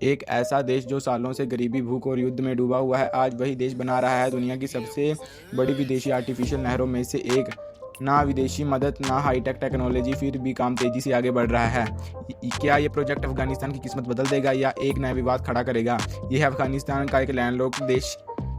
एक ऐसा देश जो सालों से गरीबी, भूख और युद्ध में डूबा हुआ है, आज वही देश बना रहा है दुनिया की सबसे बड़ी विदेशी आर्टिफिशियल नहरों में से एक। ना विदेशी मदद, ना हाईटेक टेक्नोलॉजी, फिर भी काम तेजी से आगे बढ़ रहा है। क्या ये प्रोजेक्ट अफगानिस्तान की किस्मत बदल देगा या एक नया विवाद खड़ा करेगा? यह है अफगानिस्तान का एक लैंडलॉक्ड देश,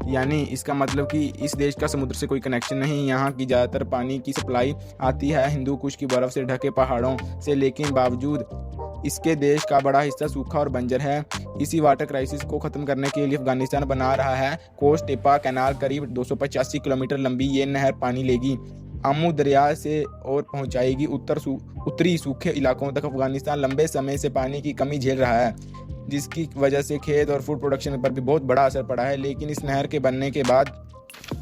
यानी इसका मतलब कि इस देश का समुद्र से कोई कनेक्शन नहीं। यहाँ की ज़्यादातर पानी की सप्लाई आती है हिंदू कुश की बर्फ़ से ढके पहाड़ों से, लेकिन बावजूद इसके देश का बड़ा हिस्सा सूखा और बंजर है। इसी वाटर क्राइसिस को ख़त्म करने के लिए अफगानिस्तान बना रहा है कोस्ट टेपा कैनाल। करीब 285 किलोमीटर लंबी ये नहर पानी लेगी आमू दरिया से और पहुंचाएगी उत्तरी सूखे इलाकों तक। अफगानिस्तान लंबे समय से पानी की कमी झेल रहा है, जिसकी वजह से खेत और फूड प्रोडक्शन पर भी बहुत बड़ा असर पड़ा है। लेकिन इस नहर के बनने के बाद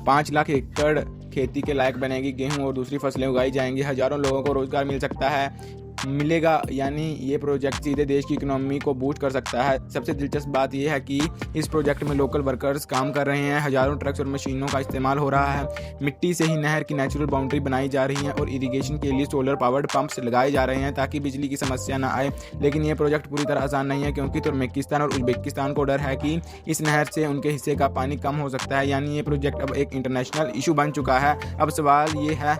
5 लाख एकड़ खेती के लायक बनेगी, गेहूं और दूसरी फसलें उगाई जाएंगी, हजारों लोगों को रोजगार मिलेगा। यानी ये प्रोजेक्ट सीधे देश की इकोनॉमी को बूस्ट कर सकता है। सबसे दिलचस्प बात यह है कि इस प्रोजेक्ट में लोकल वर्कर्स काम कर रहे हैं, हजारों ट्रक्स और मशीनों का इस्तेमाल हो रहा है। मिट्टी से ही नहर की नेचुरल बाउंड्री बनाई जा रही है और इरिगेशन के लिए सोलर पावर्ड पंप्स लगाए जा रहे हैं ताकि बिजली की समस्या न आए। लेकिन ये प्रोजेक्ट पूरी तरह आसान नहीं है, क्योंकि तुर्कमेनिस्तान और उज्बेकिस्तान को डर है कि इस नहर से उनके हिस्से का पानी कम हो सकता है। यानी ये प्रोजेक्ट अब एक इंटरनेशनल इशू बन चुका है। अब सवाल ये है,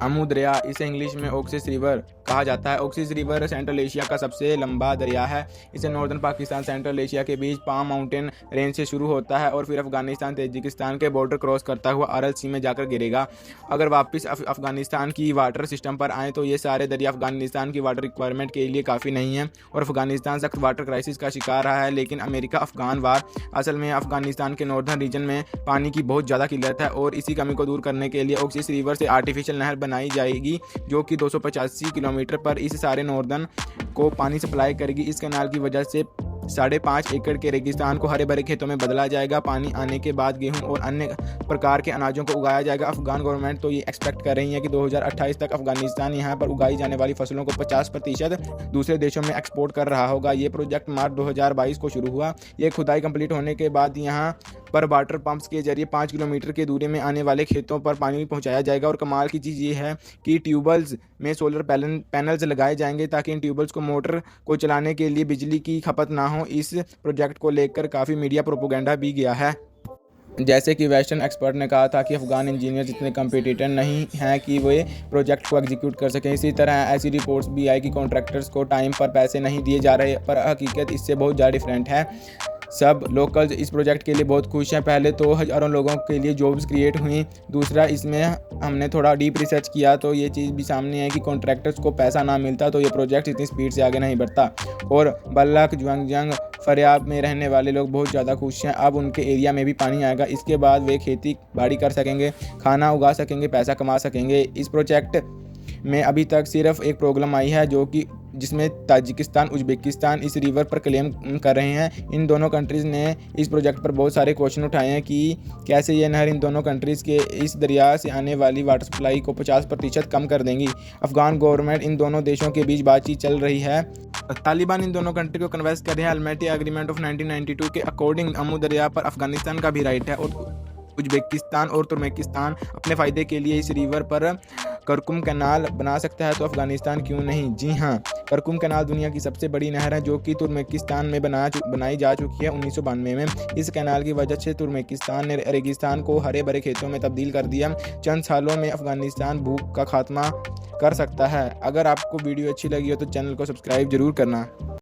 आमू दरिया, इसे इंग्लिश में ओक्सिस रिवर कहा जाता है। ओक्सिस रिवर सेंट्रल एशिया का सबसे लंबा दरिया है। इसे नॉर्दर्न पाकिस्तान सेंट्रल एशिया के बीच पाम माउंटेन रेंज से शुरू होता है और फिर अफगानिस्तान ताजिकिस्तान के बॉर्डर क्रॉस करता हुआ अरल सी में जाकर गिरेगा। अगर वापस अफगानिस्तान की वाटर सिस्टम पर आए तो ये सारे दरिया अफगानिस्तान की वाटर रिक्वायरमेंट के लिए काफ़ी नहीं है और अफगानिस्तान सख्त वाटर क्राइसिस का शिकार रहा है। लेकिन अमेरिका अफगान वार, असल में अफगानिस्तान के नॉर्दर्न रीजन में पानी की बहुत ज़्यादा किल्लत है और इसी कमी को दूर करने के लिए ओक्सिस रिवर से आर्टिफिशियल नहर बनाई जाएगी जो कि 285 किलोमीटर पर इस सारे नॉर्दर्न को पानी सप्लाई करेगी। इस कैनाल की वजह से 5.5 एकड़ के रेगिस्तान को हरे भरे खेतों में बदला जाएगा। पानी आने के बाद गेहूं और अन्य प्रकार के अनाजों को उगाया जाएगा। अफगान गवर्नमेंट तो ये एक्सपेक्ट कर रही है कि 2028 तक अफगानिस्तान यहां पर उगाई जाने वाली फसलों को 50% दूसरे देशों में एक्सपोर्ट कर रहा होगा। ये प्रोजेक्ट मार्च 2022 को शुरू हुआ। ये खुदाई कंप्लीट होने के बाद यहाँ पर वाटर पंप्स के जरिए 5 किलोमीटर के दूरी में आने वाले खेतों पर पानी पहुंचाया जाएगा। और कमाल की चीज़ ये है कि ट्यूबवेल्स में सोलर पैनल्स लगाए जाएंगे ताकि इन ट्यूबवेल्स को मोटर को चलाने के लिए बिजली की खपत ना हो। इस प्रोजेक्ट को लेकर काफ़ी मीडिया प्रोपोगेंडा भी गया है। जैसे कि वेस्टर्न एक्सपर्ट ने कहा था कि अफगान इंजीनियर इतने कम्पिटिटर नहीं हैं कि वे प्रोजेक्ट को एग्जीक्यूट कर सकें। इसी तरह ऐसी रिपोर्ट्स भी आई कि कॉन्ट्रैक्टर्स को टाइम पर पैसे नहीं दिए जा रहे, पर हकीकत इससे बहुत ज़्यादा डिफरेंट है। सब लोकल्स इस प्रोजेक्ट के लिए बहुत खुश हैं। पहले तो हज़ारों लोगों के लिए जॉब्स क्रिएट हुई। दूसरा, इसमें हमने थोड़ा डीप रिसर्च किया तो ये चीज़ भी सामने है कि कॉन्ट्रैक्टर्स को पैसा ना मिलता तो ये प्रोजेक्ट इतनी स्पीड से आगे नहीं बढ़ता। और बल्लक, ज्वांगजंग, फरियाब में रहने वाले लोग बहुत ज़्यादा खुश हैं। अब उनके एरिया में भी पानी आएगा। इसके बाद वे खेती बाड़ी कर सकेंगे, खाना उगा सकेंगे, पैसा कमा सकेंगे। इस प्रोजेक्ट में अभी तक सिर्फ एक प्रॉब्लम आई है जिसमें ताजिकिस्तान, उज्बेकिस्तान इस रिवर पर क्लेम कर रहे हैं। इन दोनों कंट्रीज़ ने इस प्रोजेक्ट पर बहुत सारे क्वेश्चन उठाए हैं कि कैसे ये नहर इन दोनों कंट्रीज़ के इस दरिया से आने वाली वाटर सप्लाई को 50% कम कर देंगी। अफगान गवर्नमेंट, इन दोनों देशों के बीच बातचीत चल रही है। तालिबान इन दोनों कंट्री को कन्विंस कर रहे हैं। अल्मेटी एग्रीमेंट ऑफ 1992 के अकॉर्डिंग आमू दरिया पर अफगानिस्तान का भी राइट है और उज्बेकिस्तान और तुर्कमेनिस्तान अपने फ़ायदे के लिए इस रिवर पर करकुम कैनाल बना सकता है, तो अफगानिस्तान क्यों नहीं? जी हाँ, करकुम कैनाल दुनिया की सबसे बड़ी नहर है जो कि तुर्कमेनिस्तान में बनाई जा चुकी है 1992 में। इस कैनाल की वजह से तुर्कमेनिस्तान ने रेगिस्तान को हरे भरे खेतों में तब्दील कर दिया। चंद सालों में अफगानिस्तान भूख का खात्मा कर सकता है। अगर आपको वीडियो अच्छी लगी हो तो चैनल को सब्सक्राइब जरूर करना।